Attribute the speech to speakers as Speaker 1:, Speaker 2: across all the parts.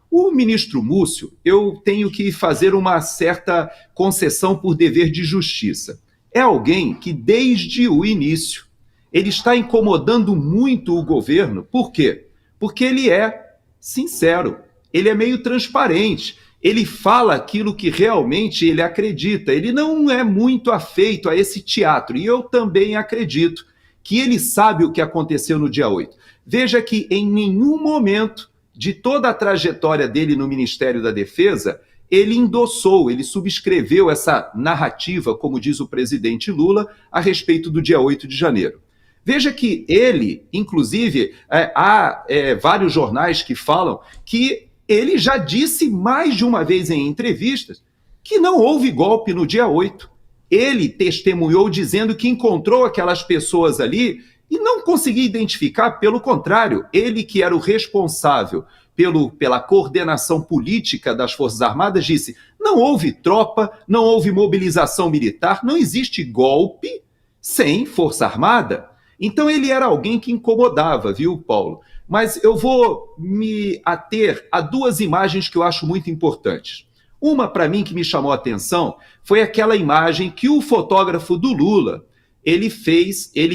Speaker 1: O ministro Múcio, eu tenho que fazer uma certa concessão por dever de justiça. É alguém que, desde o início, ele está incomodando muito o governo. Por quê? Porque ele é sincero, ele é meio transparente, ele fala aquilo que realmente ele acredita, ele não é muito afeito a esse teatro, e eu também acredito que ele sabe o que aconteceu no dia 8. Veja que em nenhum momento de toda a trajetória dele no Ministério da Defesa, ele endossou, ele subscreveu essa narrativa, como diz o presidente Lula, a respeito do dia 8 de janeiro. Veja que ele, inclusive, há vários jornais que falam que ele já disse mais de uma vez em entrevistas que não houve golpe no dia 8. Ele testemunhou dizendo que encontrou aquelas pessoas ali e não conseguia identificar, pelo contrário, ele que era o responsável pela coordenação política das Forças Armadas disse: não houve tropa, não houve mobilização militar, não existe golpe sem Força Armada. Então ele era alguém que incomodava, viu, Paulo? Mas eu vou me ater a duas imagens que eu acho muito importantes. Uma, para mim, que me chamou a atenção, foi aquela imagem que o fotógrafo do Lula, ele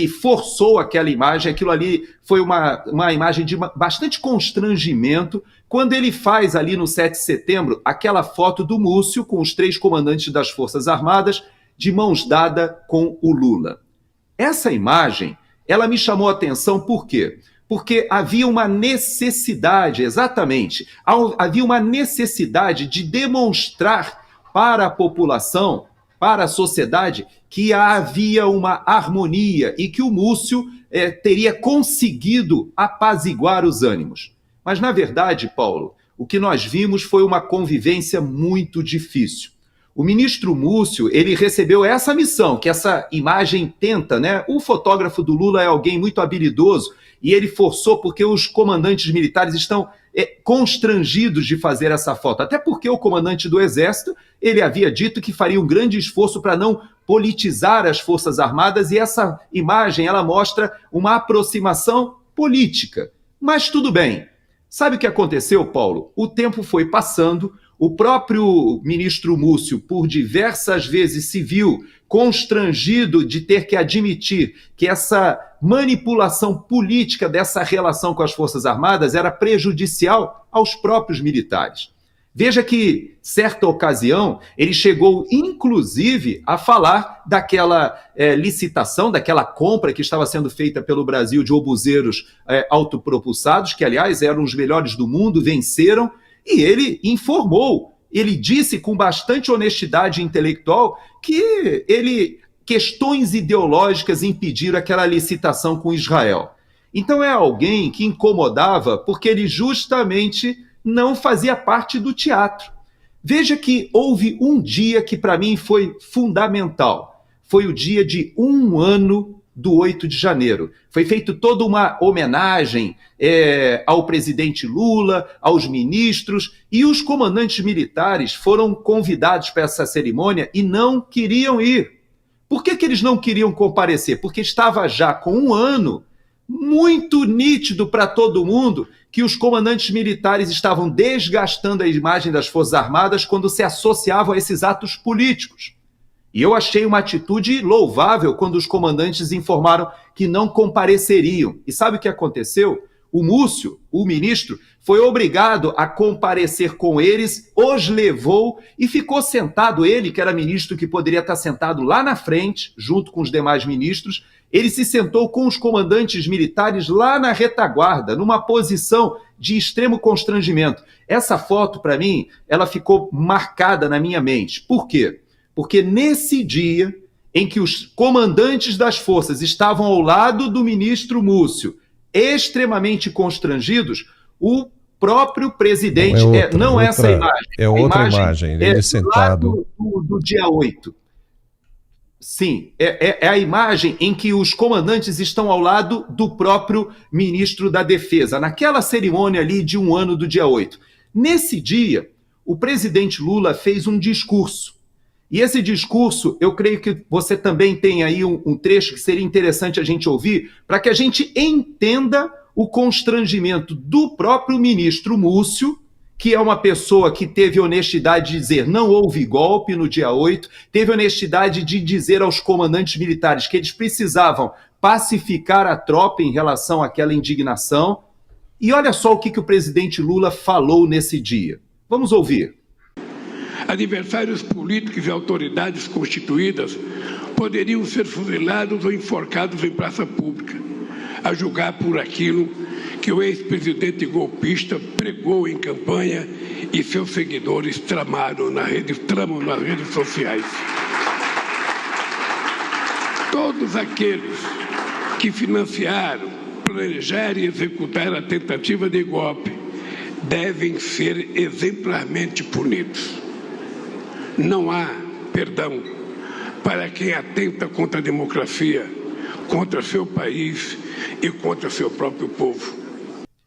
Speaker 1: forçou aquela imagem, aquilo ali foi uma imagem de bastante constrangimento, quando ele faz ali no 7 de setembro aquela foto do Múcio com os 3 comandantes das Forças Armadas de mãos dadas com o Lula. Essa imagem, ela me chamou a atenção por quê? Porque havia uma necessidade, exatamente, havia uma necessidade de demonstrar para a população, para a sociedade, que havia uma harmonia e que o Múcio teria conseguido apaziguar os ânimos. Mas, na verdade, Paulo, o que nós vimos foi uma convivência muito difícil. O ministro Múcio, ele recebeu essa missão, que essa imagem tenta, né? O fotógrafo do Lula é alguém muito habilidoso e ele forçou porque os comandantes militares estão constrangidos de fazer essa foto. Até porque o comandante do Exército, ele havia dito que faria um grande esforço para não politizar as Forças Armadas e essa imagem, ela mostra uma aproximação política. Mas tudo bem. Sabe o que aconteceu, Paulo? O tempo foi passando. O próprio ministro Múcio, por diversas vezes, se viu constrangido de ter que admitir que essa manipulação política dessa relação com as Forças Armadas era prejudicial aos próprios militares. Veja que, certa ocasião, ele chegou, inclusive, a falar daquela licitação, daquela compra que estava sendo feita pelo Brasil de obuseiros autopropulsados, que, aliás, eram os melhores do mundo, venceram. E ele informou, ele disse com bastante honestidade intelectual que questões ideológicas impediram aquela licitação com Israel. Então é alguém que incomodava porque ele justamente não fazia parte do teatro. Veja que houve um dia que para mim foi fundamental. Foi o dia de 1 ano do 8 de janeiro. Foi feita toda uma homenagem ao presidente Lula, aos ministros, e os comandantes militares foram convidados para essa cerimônia e não queriam ir. Por que eles não queriam comparecer? Porque estava já com 1 ano muito nítido para todo mundo que os comandantes militares estavam desgastando a imagem das Forças Armadas quando se associavam a esses atos políticos. E eu achei uma atitude louvável quando os comandantes informaram que não compareceriam. E sabe o que aconteceu? O Múcio, o ministro, foi obrigado a comparecer com eles, os levou e ficou sentado, ele que era ministro que poderia estar sentado lá na frente, junto com os demais ministros, ele se sentou com os comandantes militares lá na retaguarda, numa posição de extremo constrangimento. Essa foto, para mim, ela ficou marcada na minha mente. Por quê? Porque nesse dia em que os comandantes das forças estavam ao lado do ministro Múcio, extremamente constrangidos, o próprio presidente... Não essa imagem.
Speaker 2: É outra imagem, ele sentado.
Speaker 1: Do dia 8. Sim, é a imagem em que os comandantes estão ao lado do próprio ministro da Defesa, naquela cerimônia ali de 1 ano do dia 8. Nesse dia, o presidente Lula fez um discurso. E esse discurso, eu creio que você também tem aí um trecho que seria interessante a gente ouvir, para que a gente entenda o constrangimento do próprio ministro Múcio, que é uma pessoa que teve honestidade de dizer não houve golpe no dia 8, teve honestidade de dizer aos comandantes militares que eles precisavam pacificar a tropa em relação àquela indignação. E olha só o que o presidente Lula falou nesse dia. Vamos ouvir.
Speaker 3: Adversários políticos e autoridades constituídas poderiam ser fuzilados ou enforcados em praça pública, a julgar por aquilo que o ex-presidente golpista pregou em campanha e seus seguidores tramam nas redes sociais. Todos aqueles que financiaram, planejaram e executaram a tentativa de golpe devem ser exemplarmente punidos. Não há perdão para quem atenta contra a democracia, contra seu país e contra seu próprio povo.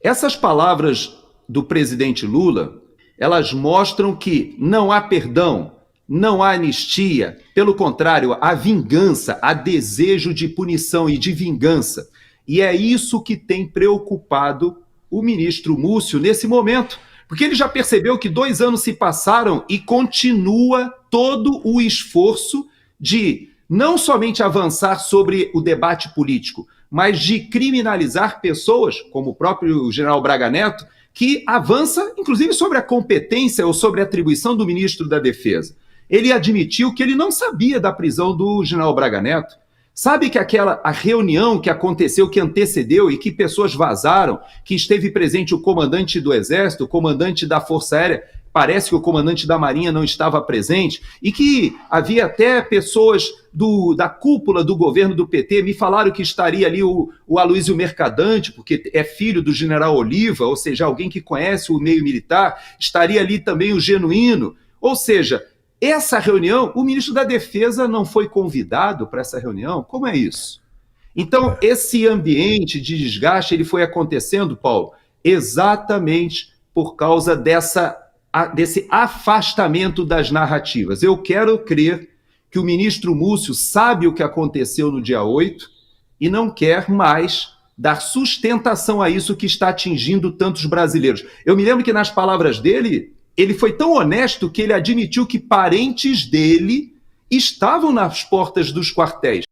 Speaker 1: Essas palavras do presidente Lula, elas mostram que não há perdão, não há anistia, pelo contrário, há vingança, há desejo de punição e de vingança. E é isso que tem preocupado o ministro Múcio nesse momento, porque ele já percebeu que 2 anos se passaram e continua todo o esforço de não somente avançar sobre o debate político, mas de criminalizar pessoas, como o próprio general Braga Neto, que avança, inclusive, sobre a competência ou sobre a atribuição do ministro da Defesa. Ele admitiu que ele não sabia da prisão do general Braga Neto. Sabe que a reunião que aconteceu, que antecedeu e que pessoas vazaram, que esteve presente o comandante do Exército, o comandante da Força Aérea, parece que o comandante da Marinha não estava presente, e que havia até pessoas da cúpula do governo do PT, me falaram que estaria ali o Aloysio Mercadante, porque é filho do general Oliva, ou seja, alguém que conhece o meio militar, estaria ali também o Genuíno, ou seja, essa reunião, o ministro da Defesa não foi convidado para essa reunião? Como é isso? Então, esse ambiente de desgaste, ele foi acontecendo, Paulo, exatamente por causa desse afastamento das narrativas. Eu quero crer que o ministro Múcio sabe o que aconteceu no dia 8 e não quer mais dar sustentação a isso que está atingindo tantos brasileiros. Eu me lembro que nas palavras dele, ele foi tão honesto que ele admitiu que parentes dele estavam nas portas dos quartéis.